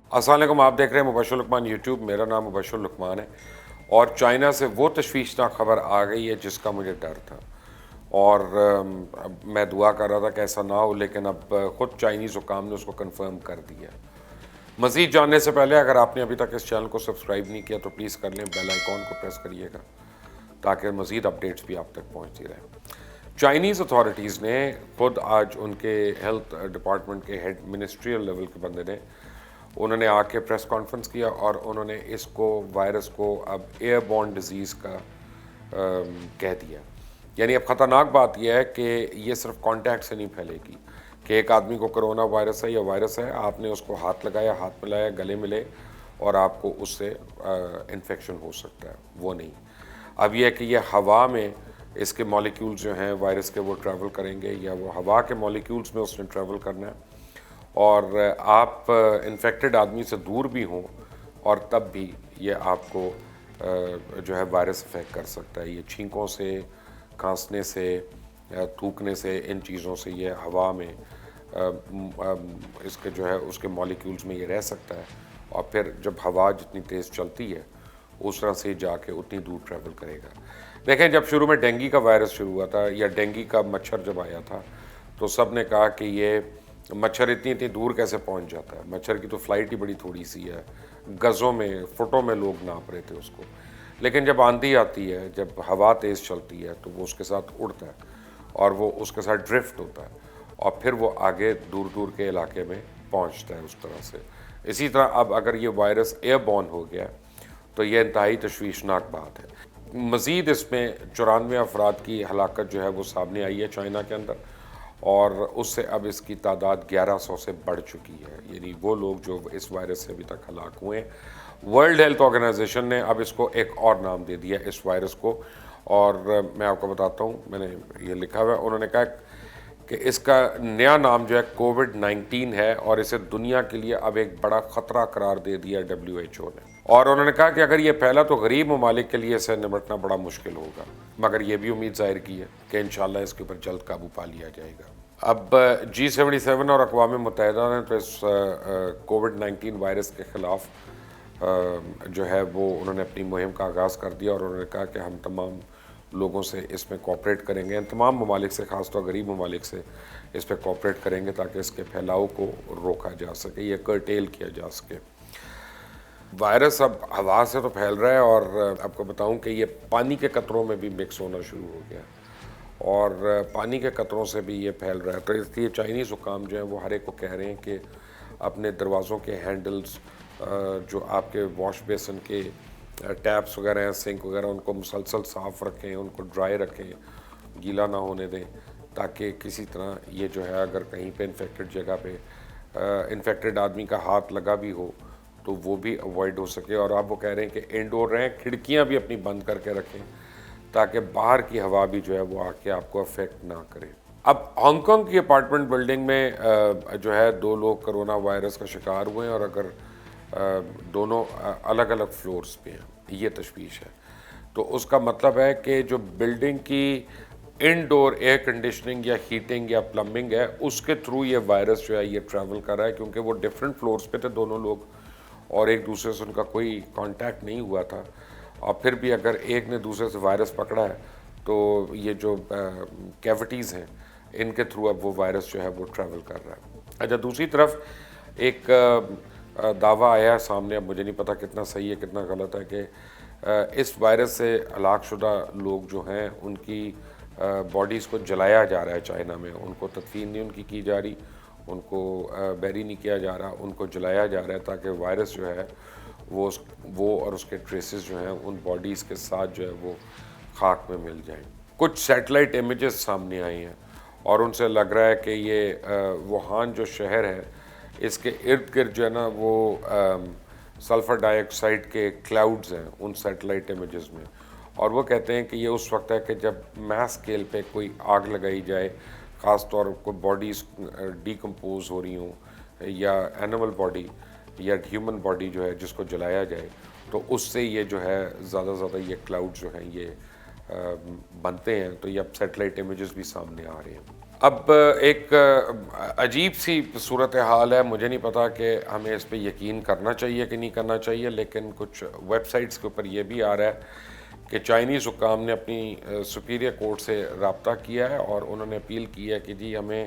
अस्सलाम वालेकुम, आप देख रहे हैं मुबशर लुकमान यूट्यूब। मेरा नाम मुबशर लुकमान है और चाइना से वो तशवीशनाक खबर आ गई है जिसका मुझे डर था और अब मैं दुआ कर रहा था कि ऐसा ना हो, लेकिन अब ख़ुद चाइनीज़ हुकाम ने उसको कंफर्म कर दिया। मज़ीद जानने से पहले अगर आपने अभी तक इस चैनल को सब्सक्राइब नहीं किया तो प्लीज़ कर लें, बेल आइकॉन को प्रेस करिएगा ताकि मज़ीद अपडेट्स भी आप तक पहुँचती रहें। चाइनीज़ अथॉरिटीज़ ने खुद आज उनके हेल्थ डिपार्टमेंट के हेड मिनिस्ट्रियल लेवल के बंदे ने उन्होंने आके प्रेस कॉन्फ्रेंस किया और उन्होंने इसको वायरस को अब एयरबॉर्न डिजीज़ का कह दिया। यानी अब ख़तरनाक बात यह है कि ये सिर्फ कांटेक्ट से नहीं फैलेगी कि एक आदमी को कोरोना वायरस है या वायरस है, आपने उसको हाथ लगाया, हाथ मिलाया, गले मिले और आपको उससे इन्फेक्शन हो सकता है, वो नहीं। अब यह है कि ये हवा में इसके मॉलिक्यूल्स जो हैं वायरस के वो ट्रैवल करेंगे या वो हवा के मॉलिक्यूल्स में उसने ट्रैवल करना है और आप इन्फेक्टेड आदमी से दूर भी हों और तब भी ये आपको जो है वायरस अफेक्ट कर सकता है। ये छींकों से, खांसने से, थूकने से, इन चीज़ों से ये हवा में इसके जो है उसके मॉलिक्यूल्स में ये रह सकता है और फिर जब हवा जितनी तेज़ चलती है उस तरह से जाके उतनी दूर ट्रैवल करेगा। देखें, जब शुरू में डेंगू का वायरस शुरू हुआ था या डेंगू का मच्छर जब आया था तो सब ने कहा कि ये मच्छर इतनी दूर कैसे पहुंच जाता है, मच्छर की तो फ्लाइट ही बड़ी थोड़ी सी है, गज़ों में, फुटों में लोग नाप रहे थे उसको। लेकिन जब आंधी आती है, जब हवा तेज़ चलती है तो वो उसके साथ उड़ता है और वो उसके साथ ड्रिफ्ट होता है और फिर वो आगे दूर दूर के इलाके में पहुंचता है उस तरह से। इसी तरह अब अगर ये वायरस एयरबॉर्न हो गया तो ये इंतहाई तशवीशनाक बात है। मज़ीद इसमें 94 अफराद की हलाकत जो है वो सामने आई है चाइना के अंदर और उससे अब इसकी तादाद 1100 से बढ़ चुकी है, यानी वो लोग जो इस वायरस से अभी तक हलाक हुए हैं। वर्ल्ड हेल्थ ऑर्गेनाइजेशन ने अब इसको एक और नाम दे दिया इस वायरस को और मैं आपको बताता हूँ, मैंने ये लिखा हुआ है, उन्होंने कहा कि इसका नया नाम जो है कोविड-19 है और इसे दुनिया के लिए अब एक बड़ा ख़तरा करार दे दिया WHO ने। और उन्होंने कहा कि अगर ये फैला तो गरीब ममालिक के लिए इससे निपटना बड़ा मुश्किल होगा, मगर ये भी उम्मीद जाहिर की है कि इंशाल्लाह इसके ऊपर जल्द काबू पा लिया जाएगा। अब G77 और अक़वाम मुत्तहिदा ने तो इस कोविड-19 वायरस के ख़िलाफ़ जो है वो उन्होंने अपनी मुहिम का आगाज़ कर दिया और उन्होंने कहा कि हम तमाम लोगों से इसमें कोऑपरेट करेंगे, तमाम ममालिक से, ख़ासतौर गरीब ममालिक से इस पर कोऑपरेट करेंगे ताकि इसके फैलाव को रोका जा सके या कर्टेल किया जा सके। वायरस अब हवा से तो फैल रहा है और आपको बताऊं कि ये पानी के कतरों में भी मिक्स होना शुरू हो गया और पानी के कतरों से भी ये फैल रहा है। तो इसलिए चाइनीज़ हुकाम जो है वो हर एक को कह रहे हैं कि अपने दरवाज़ों के हैंडल्स, जो आपके वॉश बेसन के टैप्स वगैरह हैं, सिंक वगैरह, उनको मुसलसल साफ़ रखें, उनको ड्राई रखें, गीला ना होने दें ताकि किसी तरह ये जो है अगर कहीं पे इन्फेक्टेड जगह पे इन्फेक्टेड आदमी का हाथ लगा भी हो तो वो भी अवॉइड हो सके। और आप वो कह रहे हैं कि इंडोर रहें, खिड़कियां भी अपनी बंद करके रखें ताकि बाहर की हवा भी जो है वो आके आपको अफेक्ट ना करे। अब हांगकांग की अपार्टमेंट बिल्डिंग में जो है 2 लोग कोरोना वायरस का शिकार हुए हैं और अगर दोनों अलग अलग फ्लोर्स पे हैं, ये तशवीश है, तो उसका मतलब है कि जो बिल्डिंग की इनडोर एयर कंडीशनिंग या हीटिंग या प्लम्बिंग है उसके थ्रू ये वायरस जो है ये ट्रैवल कर रहा है, क्योंकि वो डिफरेंट फ्लोर्स पे थे दोनों लोग और एक दूसरे से उनका कोई कांटेक्ट नहीं हुआ था और फिर भी अगर एक ने दूसरे से वायरस पकड़ा है तो ये जो कैविटीज़ हैं इनके थ्रू अब वो वायरस जो है वो ट्रैवल कर रहा है। अच्छा, दूसरी तरफ एक दावा आया है सामने, अब मुझे नहीं पता कितना सही है कितना गलत है, कि इस वायरस से हलाकशुदा लोग जो हैं उनकी बॉडीज़ को जलाया जा रहा है चाइना में, उनको तदफीन नहीं उनकी की जा रही, उनको बैरी नहीं किया जा रहा, उनको जलाया जा रहा है ताकि वायरस जो है वो और उसके ट्रेसेस जो हैं उन बॉडीज़ के साथ जो है वो खाक में मिल जाएं। कुछ सैटेलाइट इमेजेस सामने आई हैं और उनसे लग रहा है कि ये वुहान जो शहर है इसके इर्द गिर्द जो है ना वो सल्फ़र डाइऑक्साइड के क्लाउड्स हैं उन सैटेलाइट इमेजेस में, और वो कहते हैं कि ये उस वक्त है कि जब मैस स्केल पे कोई आग लगाई जाए, ख़ास तौर पर बॉडीज़ डिकम्पोज हो रही हों या एनिमल बॉडी या ह्यूमन बॉडी जो है जिसको जलाया जाए, तो उससे ये जो है ज़्यादा ये क्लाउड जो हैं ये بنتے ہیں تو یہ اب سیٹلائٹ امیجز بھی سامنے آ رہے ہیں. اب ایک عجیب سی صورتحال ہے, مجھے نہیں پتا کہ ہمیں اس پہ یقین کرنا چاہیے کہ نہیں کرنا چاہیے, لیکن کچھ ویب سائٹس کے اوپر یہ بھی آ رہا ہے کہ چائنیز حکام نے اپنی سپیریئر کورٹ سے رابطہ کیا ہے اور انہوں نے اپیل کی ہے کہ جی ہمیں,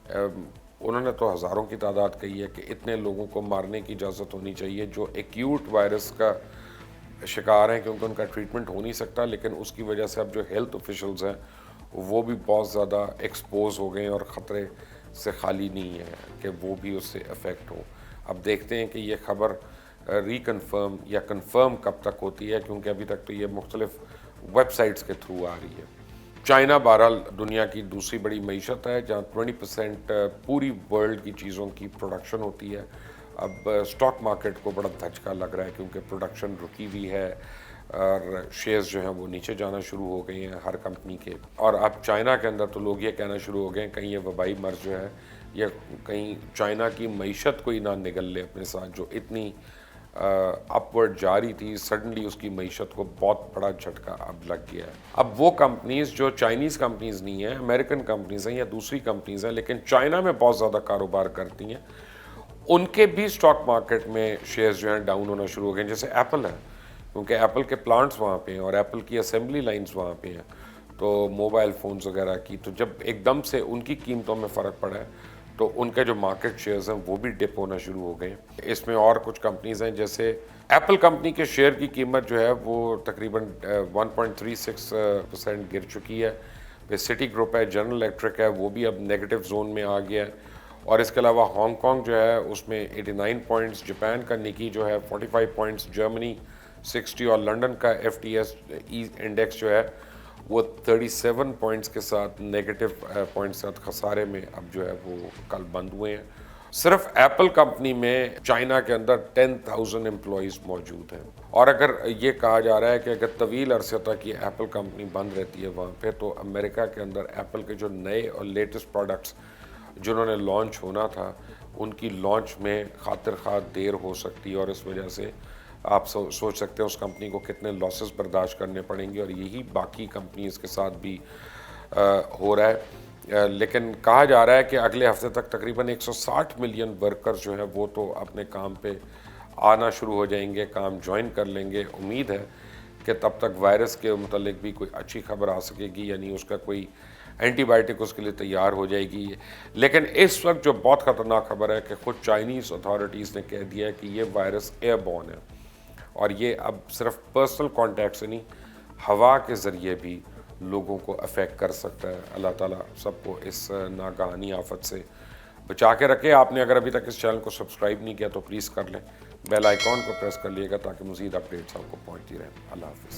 انہوں نے تو ہزاروں کی تعداد کہی ہے کہ اتنے لوگوں کو مارنے کی اجازت ہونی چاہیے جو ایکیوٹ وائرس کا شکار ہیں, کیونکہ ان کا ٹریٹمنٹ ہو نہیں سکتا, لیکن اس کی وجہ سے اب جو ہیلتھ آفیشلز ہیں وہ بھی بہت زیادہ ایکسپوز ہو گئے ہیں اور خطرے سے خالی نہیں ہے کہ وہ بھی اس سے افیکٹ ہو. اب دیکھتے ہیں کہ یہ خبر ریکنفرم یا کنفرم کب تک ہوتی ہے, کیونکہ ابھی تک تو یہ مختلف ویب سائٹس کے تھرو آ رہی ہے. چائنا بہرحال دنیا کی دوسری بڑی معیشت ہے جہاں 20% پوری ورلڈ کی چیزوں کی پروڈکشن ہوتی ہے. اب اسٹاک مارکیٹ کو بڑا دھچکا لگ رہا ہے کیونکہ پروڈکشن رکی ہوئی ہے اور شیئرز جو ہیں وہ نیچے جانا شروع ہو گئے ہیں ہر کمپنی کے. اور اب چائنا کے اندر تو لوگ یہ کہنا شروع ہو گئے ہیں کہیں یہ وبائی مرض جو ہے یا کہیں چائنا کی معیشت کو ہی نہ نگل لے اپنے ساتھ, جو اتنی اپورڈ جاری تھی, سڈنلی اس کی معیشت کو بہت بڑا جھٹکا اب لگ گیا ہے. اب وہ کمپنیز جو چائنیز کمپنیز نہیں ہیں, امریکن کمپنیز ہیں یا دوسری کمپنیز ہیں, لیکن چائنا میں بہت زیادہ کاروبار کرتی ہیں, ان کے بھی اسٹاک مارکیٹ میں شیئرز جو ہیں ڈاؤن ہونا شروع ہو گئے ہیں. جیسے ایپل ہے, کیونکہ ایپل کے پلانٹس وہاں پہ ہیں اور ایپل کی اسمبلی لائنز وہاں پہ ہیں, تو موبائل فونز وغیرہ کی, تو جب ایک دم سے ان کی قیمتوں میں فرق پڑا ہے تو ان کے جو مارکیٹ شیئرز ہیں وہ بھی ڈپ ہونا شروع ہو گئے ہیں. اس میں اور کچھ کمپنیز ہیں, جیسے ایپل کمپنی کے شیئر کی قیمت جو ہے وہ تقریباً 1.36% گر چکی ہے. پھر سٹی گروپ ہے, جنرل الیکٹرک ہے, وہ بھی اب نیگیٹو زون میں آ گیا ہے. اور اس کے علاوہ ہانگ کانگ جو ہے اس میں 89 پوائنٹس, جاپان کا نکی جو ہے 45 پوائنٹس, جرمنی 60 اور لنڈن کا FTSE انڈیکس جو ہے وہ 37 پوائنٹس کے ساتھ نیگیٹو پوائنٹس کے ساتھ خسارے میں اب جو ہے وہ کل بند ہوئے ہیں. صرف ایپل کمپنی میں چائنا کے اندر 10,000 امپلائیز موجود ہیں, اور اگر یہ کہا جا رہا ہے کہ اگر طویل عرصے تک یہ ایپل کمپنی بند رہتی ہے وہاں پہ, تو امریکہ کے اندر ایپل کے جو نئے اور لیٹسٹ پروڈکٹس جنہوں نے لانچ ہونا تھا ان کی لانچ میں خاطر خواہ دیر ہو سکتی ہے, اور اس وجہ سے آپ سوچ سکتے ہیں اس کمپنی کو کتنے لاسز برداشت کرنے پڑیں گے, اور یہی باقی کمپنیز کے ساتھ بھی ہو رہا ہے. لیکن کہا جا رہا ہے کہ اگلے ہفتے تک تقریباً 160 ملین ورکرز جو ہیں وہ تو اپنے کام پہ آنا شروع ہو جائیں گے, کام جوائن کر لیں گے. امید ہے کہ تب تک وائرس کے متعلق بھی کوئی اچھی خبر آ سکے گی, یعنی اس کا کوئی اینٹی بائیوٹک اس کے لیے تیار ہو جائے گی. لیکن اس وقت جو بہت خطرناک خبر ہے کہ خود چائنیز اتھارٹیز نے کہہ دیا ہے کہ یہ وائرس ایئر بورن ہے, اور یہ اب صرف پرسنل کانٹیکٹ سے نہیں, ہوا کے ذریعے بھی لوگوں کو افیکٹ کر سکتا ہے. اللہ تعالیٰ سب کو اس ناگہانی آفت سے بچا کے رکھے. آپ نے اگر ابھی تک اس چینل کو سبسکرائب نہیں کیا تو پلیز کر لیں, بیل آئیکن کو پریس کر لیے گا تاکہ مزید اپڈیٹس آپ کو پہنچتی رہیں. اللہ حافظ.